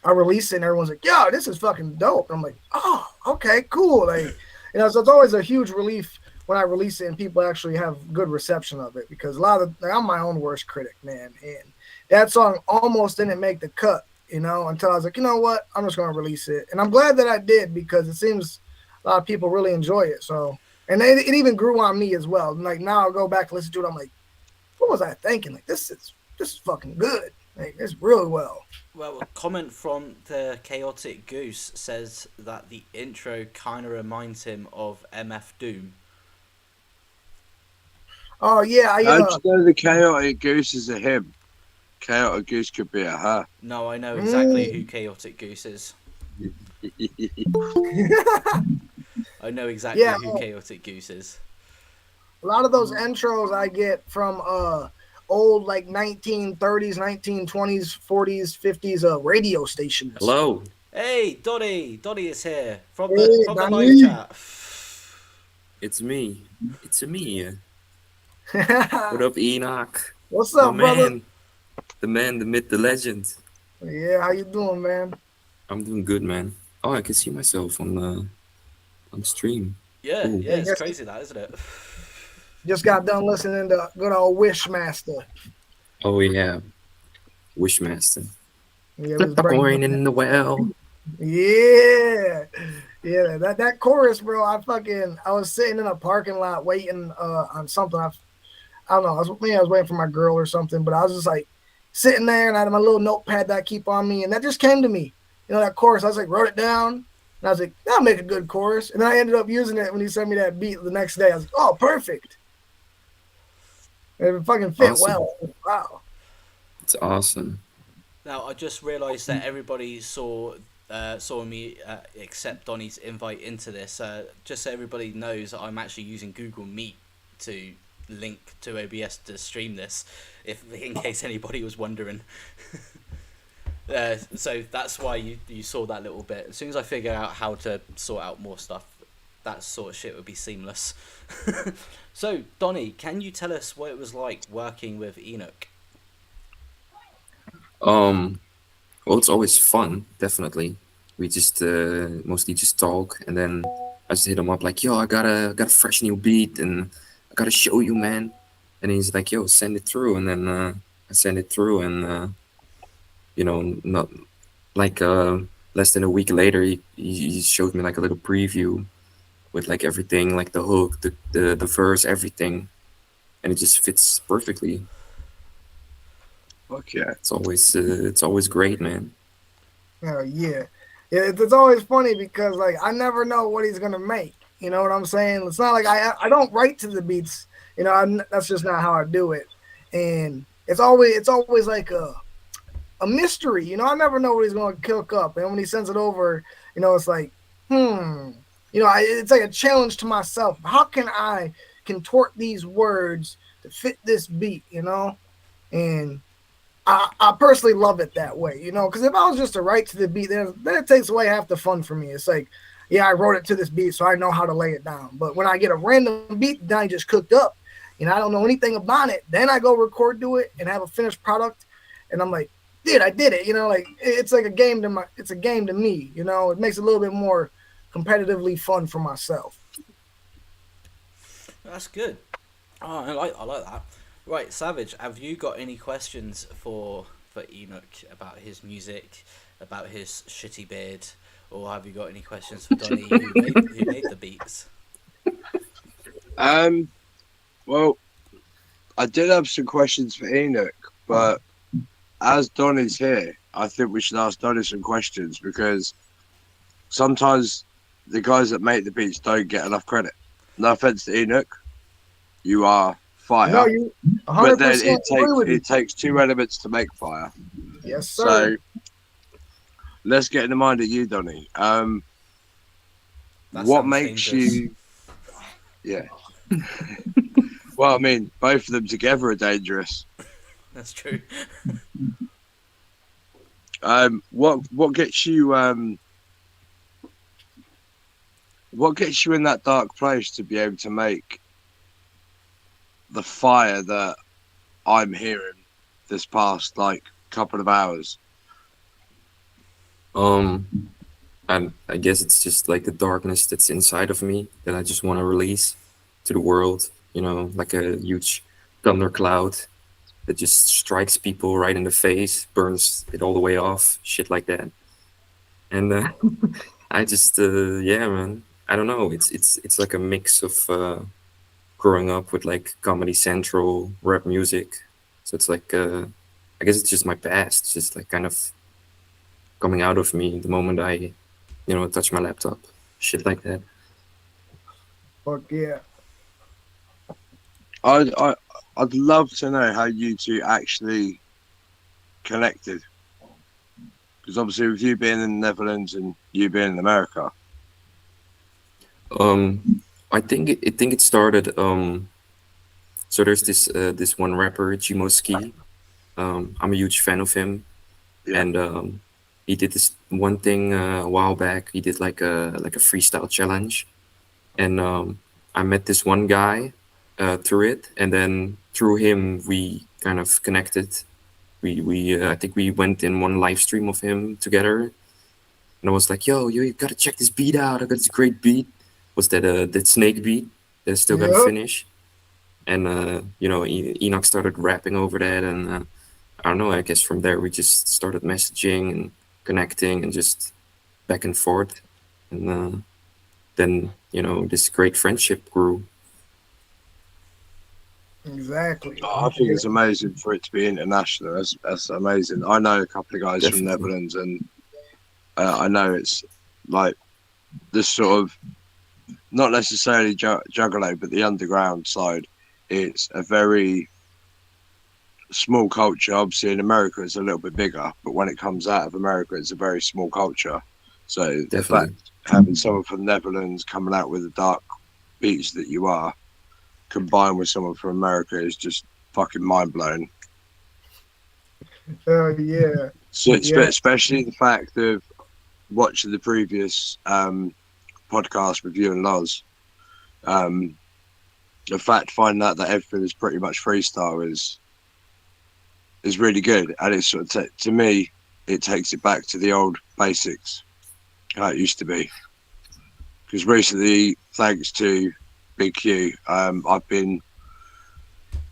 I release it, and everyone's like, yo, this is fucking dope. And I'm like, oh, okay, cool. So it's always a huge relief when I release it and people actually have good reception of it, because a lot of I'm my own worst critic, man. And that song almost didn't make the cut, until I was like, you know what, I'm just going to release it. And I'm glad that I did, because it seems a lot of people really enjoy it. So, and it even grew on me as well. Like, now I'll go back and listen to it. I'm like, what was I thinking? Like, this is fucking good. Like, it's really well. Well, a comment from the Chaotic Goose says that the intro kind of reminds him of MF Doom. Oh, yeah. How'd you know the Chaotic Goose is a him? Chaotic Goose could be a her. No, I know exactly who Chaotic Goose is. I know exactly who Chaotic Goose is. A lot of those intros I get from old 1930s, 1920s, 40s, 50s radio stations. Hello. Hey, Donny is here from the live chat. It's me. What up, Enoch? What's up, brother? The man, the myth, the legend. Yeah, how you doing, man? I'm doing good, man. Oh, I can see myself on the stream. Yeah, Ooh. yeah, it's crazy that, isn't it? Just got done listening to good old Wishmaster. Oh yeah, Wishmaster. Yeah, Flip the coin in the well. Yeah, that chorus, bro. I was sitting in a parking lot waiting on something. I don't know. I was waiting for my girl or something, but I was just sitting there, and I had my little notepad that I keep on me, and that just came to me. That chorus. I was wrote it down, and I was like, that'll make a good chorus. And then I ended up using it when he sent me that beat the next day. I was like, oh, perfect. It fucking fit well. Wow. It's awesome. Now, I just realised that everybody saw me accept Donny's invite into this. Just so everybody knows, I'm actually using Google Meet to link to OBS to stream this, in case anybody was wondering. So that's why you saw that little bit. As soon as I figure out how to sort out more stuff, that sort of shit would be seamless. So, Donny, can you tell us what it was like working with Enoch? Well, it's always fun, definitely. We just mostly just talk, and then I just hit him up like, yo, I got a fresh new beat, and I gotta show you, man. And he's like, yo, send it through, and then I send it through, and not less than a week later, he showed me a little preview with everything, the hook, the verse, everything, and it just fits perfectly. Fuck yeah. It's always great, man. Oh yeah. It's always funny because I never know what he's gonna make. You know what I'm saying? It's not like I don't write to the beats. You know, that's just not how I do it. And it's always like a mystery. You know, I never know what he's going to cook up. And when he sends it over, you know, it's like, you know, it's like a challenge to myself. How can I contort these words to fit this beat? You know, and I personally love it that way, you know, because if I was just to write to the beat, then it takes away half the fun for me. It's like, yeah, I wrote it to this beat, so I know how to lay it down. But when I get a random beat that I just cooked up, and I don't know anything about it, then I go record to it and have a finished product, and I'm like, dude, I did it. You know, like it's like a game to it's a game to me. You know, it makes it a little bit more competitively fun for myself. That's good. Oh, I like that. Right, Savage, have you got any questions for Enoch about his music, about his shitty beard, or have you got any questions for Donny who made the beats? Well, I did have some questions for Enoch, but as Donny's here, I think we should ask Donny some questions because sometimes the guys that make the beats don't get enough credit. No offense to Enoch, you are fire. No, you 100% but then it takes two elements to make fire. Yes, sir. So let's get in the mind of you, Donny. What makes dangerous. you? Yeah. Well, I mean, both of them together are dangerous. That's true. What gets you? What gets you in that dark place to be able to make the fire that I'm hearing this past like couple of hours? And I guess it's just like the darkness that's inside of me that I just want to release to the world. You know, like a huge thundercloud that just strikes people right in the face, burns it all the way off, shit like that. And I just, yeah, man. I don't know. It's like a mix of growing up with like Comedy Central, rap music. So it's like, I guess it's just my past. It's just like kind of coming out of me the moment I, you know, touch my laptop, shit like that. Fuck yeah. I'd love to know how you two actually connected, because obviously with you being in the Netherlands and you being in America. I think it started. So there's this one rapper, Gmoski. I'm a huge fan of him, Yeah. and he did this one thing a while back. He did like a freestyle challenge, and I met this one guy through it, and then through him we kind of connected. We I think we went in one live stream of him together, and I was like, "Yo, you gotta check this beat out! I got this great beat." Was that Snake beat that I still gotta Yep. finish? And you know, Enoch started rapping over that, and I don't know. I guess from there we just started messaging and connecting and just back and forth, and then you know this great friendship grew. Exactly. I think it's amazing for it to be international. That's amazing. I know a couple of guys from Definitely. Netherlands, and I know it's like this sort of not necessarily juggalo, but the underground side. It's a very small culture. Obviously, in America, it's a little bit bigger, but when it comes out of America, it's a very small culture. So the Definitely. fact having someone from Netherlands coming out with the dark beats that you are, combined with someone from America, is just fucking mind blowing. Yeah. So, Yeah. especially the fact of watching the previous podcast with you and Loz, the fact finding out that everything is pretty much freestyle is really good, and it's sort of to me it takes it back to the old basics, how it used to be. Because recently, thanks to Big Q, I've been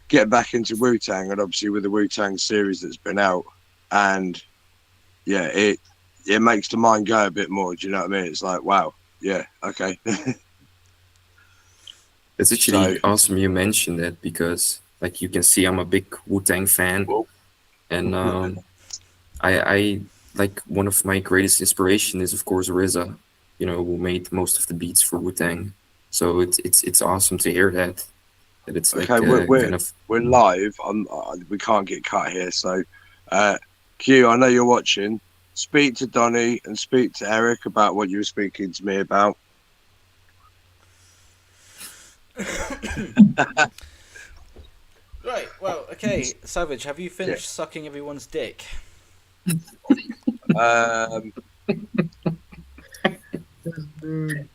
getting back into Wu-Tang, and obviously with the Wu-Tang series that's been out, and yeah, it makes the mind go a bit more. Do you know what I mean? It's like, wow, yeah, okay. It's actually So- awesome you mentioned that because, like, you can see I'm a big Wu-Tang fan, and I like one of my greatest inspiration is of course RZA, you know, who made most of the beats for Wu-Tang, So it's awesome to hear that it's like Okay, we're kind of. we're live. We can't get cut here. So, Q, I know you're watching. Speak to Donny and speak to Eric about what you were speaking to me about. Right. Well, okay, Savage. Have you finished sucking everyone's dick? Um, Dude.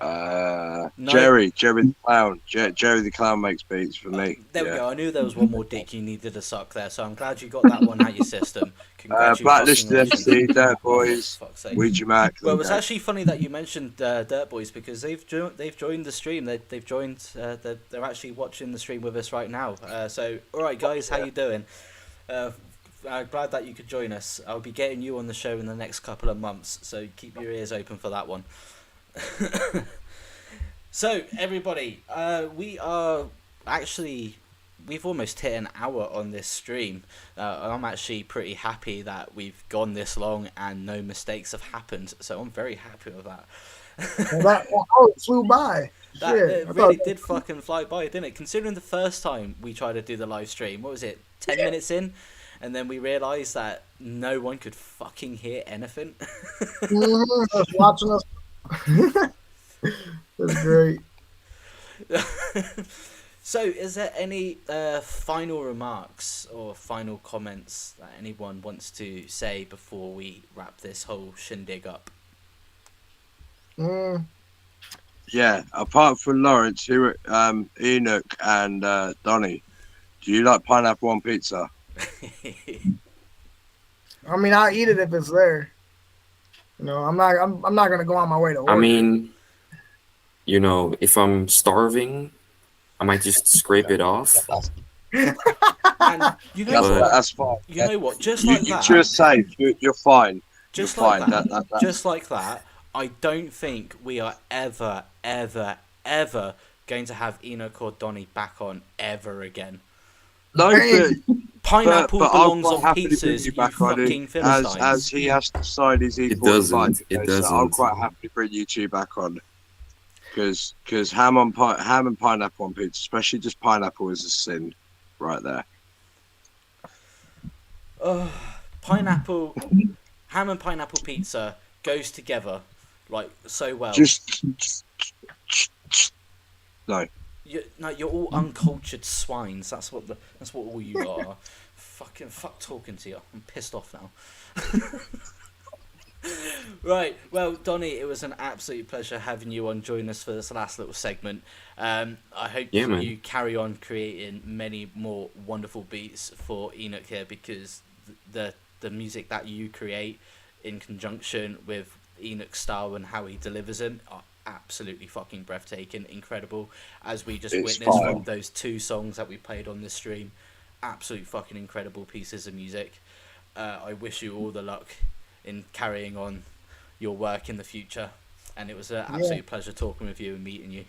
No. Jerry the Clown. Jerry the Clown makes beats for me. There we go. I knew there was one more dick you needed to suck there, so I'm glad you got that one out your system. Blacklisted Congratulations. FC, Dirt Boys, Fuck's sake. Ouija Mac. Well, it was actually funny that you mentioned Dirt Boys because they've joined the stream. They've joined. They're actually watching the stream with us right now. So, all right, guys, how you doing? I'm glad that you could join us. I'll be getting you on the show in the next couple of months, so keep your ears open for that one. So, everybody, we've almost hit an hour on this stream. I'm actually pretty happy that we've gone this long and no mistakes have happened, so I'm very happy with that. It flew by. It really did fucking fly by, didn't it? Considering the first time we tried to do the live stream, what was it, 10 minutes in? And then we realised that no one could fucking hear anything. Watching us. That's great. So, is there any final remarks or final comments that anyone wants to say before we wrap this whole shindig up? Yeah, apart from Lawrence, Enoch and Donny, do you like pineapple on pizza? I mean, I'll eat it if it's there. You know, I'm not gonna go on my way to order. I mean, you know, if I'm starving, I might just scrape it off. And you know what? That's fine. You know what? Just like that. You're safe. You're fine. Just You're like fine. that. That- Just like that. I don't think we are ever going to have Enoch or Donny back on ever again. No, Pineapple but I'll belongs quite on happily bring pizzas, you you back on fucking it, Philistines. as he has to sign his E45. It doesn't. It So I'll doesn't. quite happily bring you two back on, because ham and pineapple on pizza, especially just pineapple, is a sin, right there. Pineapple, ham and pineapple pizza goes together like so well. No. You're all uncultured swines. That's what all you are. Fuck talking to you. I'm pissed off now. Right, well, Donny, it was an absolute pleasure having you on join us for this last little segment. I hope you carry on creating many more wonderful beats for Enoch here, because the music that you create in conjunction with Enoch's style and how he delivers them are absolutely fucking breathtaking, incredible, as we just witnessed from those two songs that we played on this stream. Absolute fucking incredible pieces of music. I wish you all the luck in carrying on your work in the future, and it was an absolute pleasure talking with you and meeting you.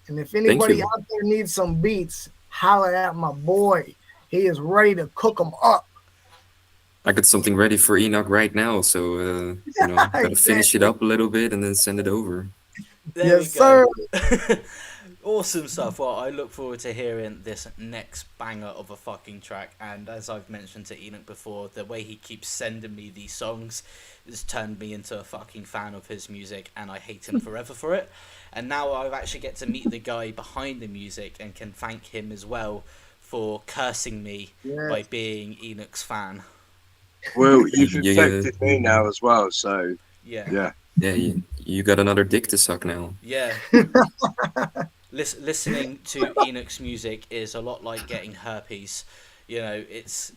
And if anybody out there needs some beats, holler at my boy. He is ready to cook them up. I got something ready for Enoch right now, so you know, gotta finish it up a little bit and then send it over. There we go. Sir. Awesome stuff. Well, I look forward to hearing this next banger of a fucking track. And as I've mentioned to Enoch before, the way he keeps sending me these songs has turned me into a fucking fan of his music, and I hate him forever for it. And now I actually get to meet the guy behind the music and can thank him as well for cursing me by being Enoch's fan. Well, you've infected me now as well, so yeah, you got another dick to suck now. Yeah. Listening to Enoch's music is a lot like getting herpes. You know, it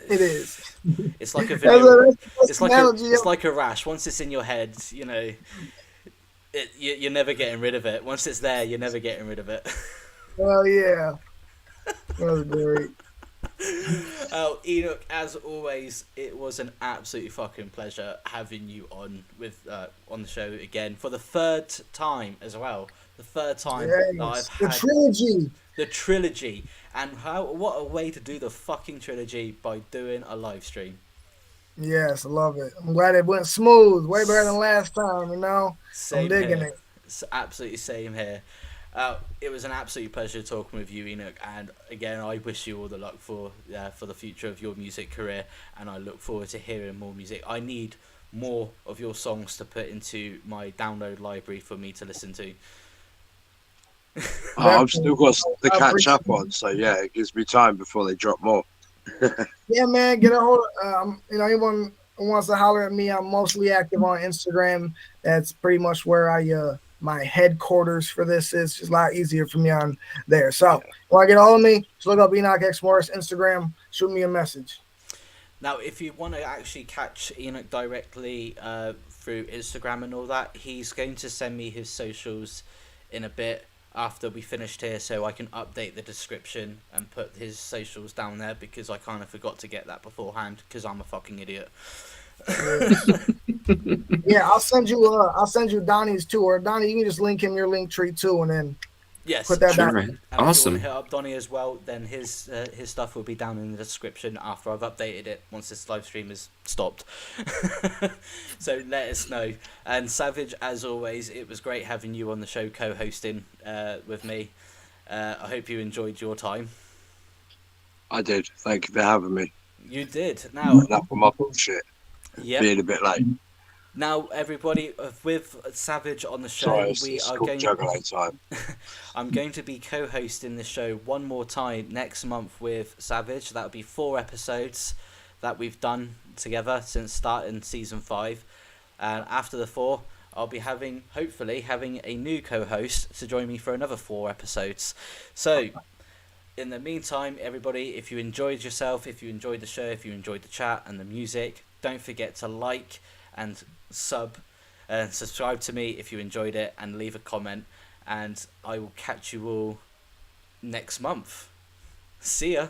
is. It's like a video. It's like a rash. Once it's in your head, you know, you're never getting rid of it. Once it's there, you're never getting rid of it. Well, yeah. That was great. Enoch, as always, it was an absolutely fucking pleasure having you on the show again for the third time as well. The third time that I've had the trilogy, and what a way to do the fucking trilogy by doing a live stream. Yes, I love it. I'm glad it went smooth, way better than last time. You know, I'm digging it. Absolutely same here. It was an absolute pleasure talking with you, Enoch, and again, I wish you all the luck for the future of your music career, and I look forward to hearing more music. I need more of your songs to put into my download library for me to listen to. I've still got to catch up on, so yeah, it gives me time before they drop more. Yeah, man, get a hold of anyone who wants to holler at me. I'm mostly active on Instagram. That's pretty much where I my headquarters for this is. Just a lot easier for me on there. So want to get a hold of me, just look up Enokh Xmortiz Instagram, shoot me a message. Now, if you want to actually catch Enoch directly through Instagram and all that, he's going to send me his socials in a bit after we finished here, so I can update the description and put his socials down there, because I kind of forgot to get that beforehand because I'm a fucking idiot. Yeah, I'll send you Donnie's too, or Donnie, you can just link him your link tree too, and then Yes, put that Sure, down. man. and Awesome. if you want to hit up Donny as well, then his stuff will be down in the description after I've updated it once this live stream is stopped. So let us know. And Savage, as always, it was great having you on the show co-hosting with me. I hope you enjoyed your time. I did. Thank you for having me. You did. Now, Enough of my bullshit. yeah. Being a bit late. Now, everybody, with Savage on the show, Sorry, it's we are called going. juggalo time. I'm going to be co-hosting the show one more time next month with Savage. That'll be 4 episodes that we've done together since starting season 5. And after the 4, I'll be hopefully having a new co-host to join me for another 4 episodes. So, in the meantime, everybody, if you enjoyed yourself, if you enjoyed the show, if you enjoyed the chat and the music, don't forget to like and subscribe to me if you enjoyed it, and leave a comment, and I will catch you all next month. See ya.